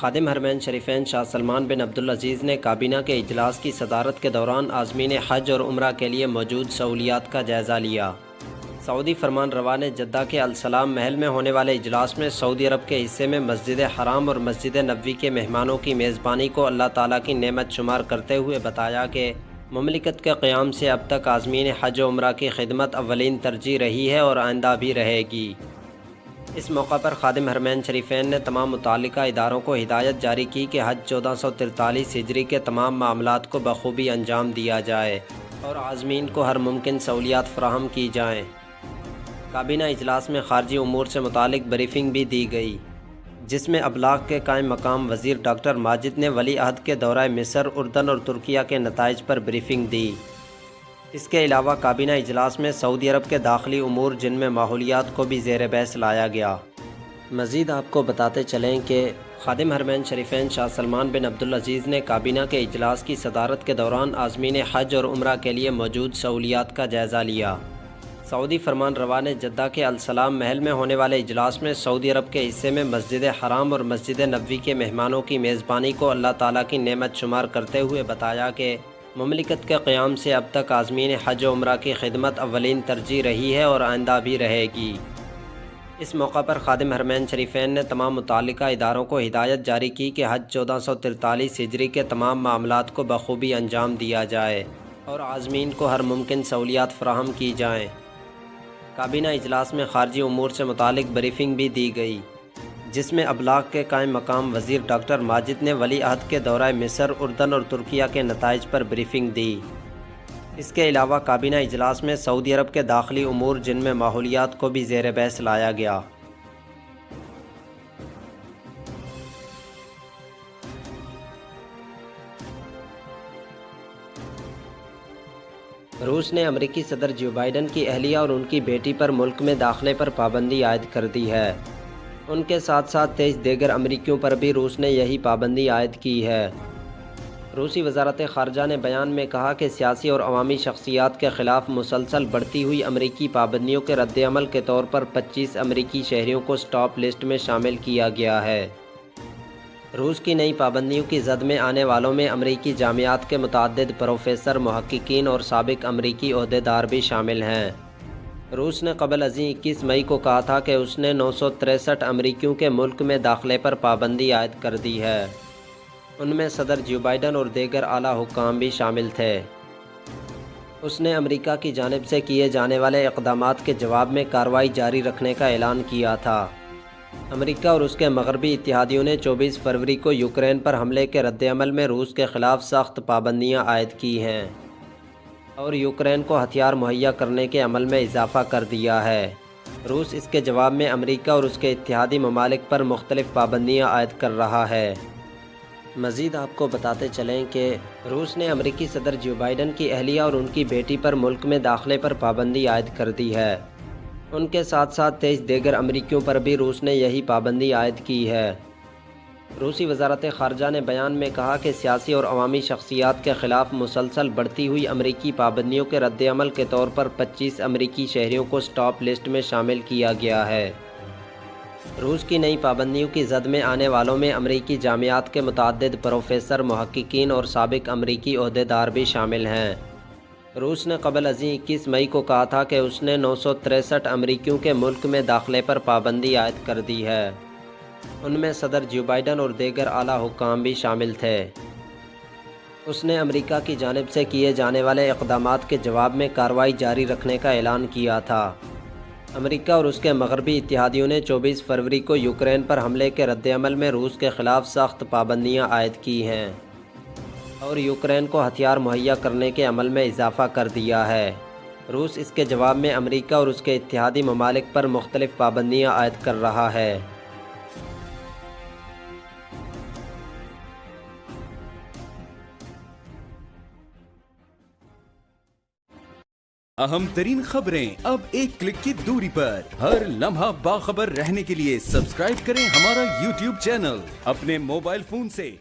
خادم حرمین شریفین شاہ سلمان بن عبدالعزیز نے کابینہ کے اجلاس کی صدارت کے دوران عازمین حج اور عمرہ کے لیے موجود سہولیات کا جائزہ لیا۔ سعودی فرمان روا نے جدہ کے السلام محل میں ہونے والے اجلاس میں سعودی عرب کے حصے میں مسجد حرام اور مسجد نبوی کے مہمانوں کی میزبانی کو اللہ تعالیٰ کی نعمت شمار کرتے ہوئے بتایا کہ مملکت کے قیام سے اب تک عازمین حج و عمرہ کی خدمت اولین ترجیح رہی ہے اور آئندہ بھی رہے گی۔ اس موقع پر خادم حرمین شریفین نے تمام متعلقہ اداروں کو ہدایت جاری کی کہ حج 1443 ہجری کے تمام معاملات کو بخوبی انجام دیا جائے اور عازمین کو ہر ممکن سہولیات فراہم کی جائیں۔ کابینہ اجلاس میں خارجی امور سے متعلق بریفنگ بھی دی گئی، جس میں ابلاغ کے قائم مقام وزیر ڈاکٹر ماجد نے ولی عہد کے دورہ مصر، اردن اور ترکیہ کے نتائج پر بریفنگ دی۔ اس کے علاوہ کابینہ اجلاس میں سعودی عرب کے داخلی امور جن میں ماحولیات کو بھی زیر بحث لایا گیا۔ مزید آپ کو بتاتے چلیں کہ خادم حرمین شریفین شاہ سلمان بن عبدالعزیز نے کابینہ کے اجلاس کی صدارت کے دوران عازمین حج اور عمرہ کے لیے موجود سہولیات کا جائزہ لیا۔ سعودی فرمان روا نے جدہ کے السلام محل میں ہونے والے اجلاس میں سعودی عرب کے حصے میں مسجد حرام اور مسجد نبوی کے مہمانوں کی میزبانی کو اللہ تعالیٰ کی نعمت شمار کرتے ہوئے بتایا کہ مملکت کے قیام سے اب تک عازمین حج و عمرہ کی خدمت اولین ترجیح رہی ہے اور آئندہ بھی رہے گی۔ اس موقع پر خادم حرمین شریفین نے تمام متعلقہ اداروں کو ہدایت جاری کی کہ حج 1443 ہجری کے تمام معاملات کو بخوبی انجام دیا جائے اور عازمین کو ہر ممکن سہولیات فراہم کی جائیں۔ کابینہ اجلاس میں خارجی امور سے متعلق بریفنگ بھی دی گئی، جس میں ابلاغ کے قائم مقام وزیر ڈاکٹر ماجد نے ولی عہد کے دورہ مصر، اردن اور ترکیہ کے نتائج پر بریفنگ دی۔ اس کے علاوہ کابینہ اجلاس میں سعودی عرب کے داخلی امور جن میں ماحولیات کو بھی زیر بحث لایا گیا۔ روس نے امریکی صدر جو بائیڈن کی اہلیہ اور ان کی بیٹی پر ملک میں داخلے پر پابندی عائد کر دی ہے۔ ان کے ساتھ ساتھ 23 دیگر امریکیوں پر بھی روس نے یہی پابندی عائد کی ہے۔ روسی وزارت خارجہ نے بیان میں کہا کہ سیاسی اور عوامی شخصیات کے خلاف مسلسل بڑھتی ہوئی امریکی پابندیوں کے رد عمل کے طور پر 25 امریکی شہریوں کو اسٹاپ لسٹ میں شامل کیا گیا ہے۔ روس کی نئی پابندیوں کی زد میں آنے والوں میں امریکی جامعات کے متعدد پروفیسر، محققین اور سابق امریکی عہدیدار بھی شامل ہیں۔ روس نے قبل ازیں 21 مئی کو کہا تھا کہ اس نے 963 امریکیوں کے ملک میں داخلے پر پابندی عائد کر دی ہے۔ ان میں صدر جو بائیڈن اور دیگر اعلیٰ حکام بھی شامل تھے۔ اس نے امریکہ کی جانب سے کیے جانے والے اقدامات کے جواب میں کارروائی جاری رکھنے کا اعلان کیا تھا۔ امریکہ اور اس کے مغربی اتحادیوں نے 24 فروری کو یوکرین پر حملے کے رد عمل میں روس کے خلاف سخت پابندیاں عائد کی ہیں اور یوکرین کو ہتھیار مہیا کرنے کے عمل میں اضافہ کر دیا ہے۔ روس اس کے جواب میں امریکہ اور اس کے اتحادی ممالک پر مختلف پابندیاں عائد کر رہا ہے۔ مزید آپ کو بتاتے چلیں کہ روس نے امریکی صدر جو بائیڈن کی اہلیہ اور ان کی بیٹی پر ملک میں داخلے پر پابندی عائد کر دی ہے۔ ان کے ساتھ ساتھ 23 دیگر امریکیوں پر بھی روس نے یہی پابندی عائد کی ہے۔ روسی وزارت خارجہ نے بیان میں کہا کہ سیاسی اور عوامی شخصیات کے خلاف مسلسل بڑھتی ہوئی امریکی پابندیوں کے رد عمل کے طور پر 25 امریکی شہریوں کو اسٹاپ لسٹ میں شامل کیا گیا ہے۔ روس کی نئی پابندیوں کی زد میں آنے والوں میں امریکی جامعات کے متعدد پروفیسر، محققین اور سابق امریکی عہدیدار بھی شامل ہیں۔ روس نے قبل ازیں 21 مئی کو کہا تھا کہ اس نے 963 امریکیوں کے ملک میں داخلے پر پابندی عائد کر دی ہے۔ ان میں صدر جو بائیڈن اور دیگر اعلیٰ حکام بھی شامل تھے۔ اس نے امریکہ کی جانب سے کیے جانے والے اقدامات کے جواب میں کارروائی جاری رکھنے کا اعلان کیا تھا۔ امریکہ اور اس کے مغربی اتحادیوں نے 24 فروری کو یوکرین پر حملے کے رد عمل میں روس کے خلاف سخت پابندیاں عائد کی ہیں اور یوکرین کو ہتھیار مہیا کرنے کے عمل میں اضافہ کر دیا ہے۔ روس اس کے جواب میں امریکہ اور اس کے اتحادی ممالک پر مختلف پابندیاں عائد کر رہا ہے۔ اہم ترین خبریں اب ایک کلک کی دوری پر، ہر لمحہ باخبر رہنے کے لیے سبسکرائب کریں ہمارا YouTube چینل اپنے موبائل فون سے۔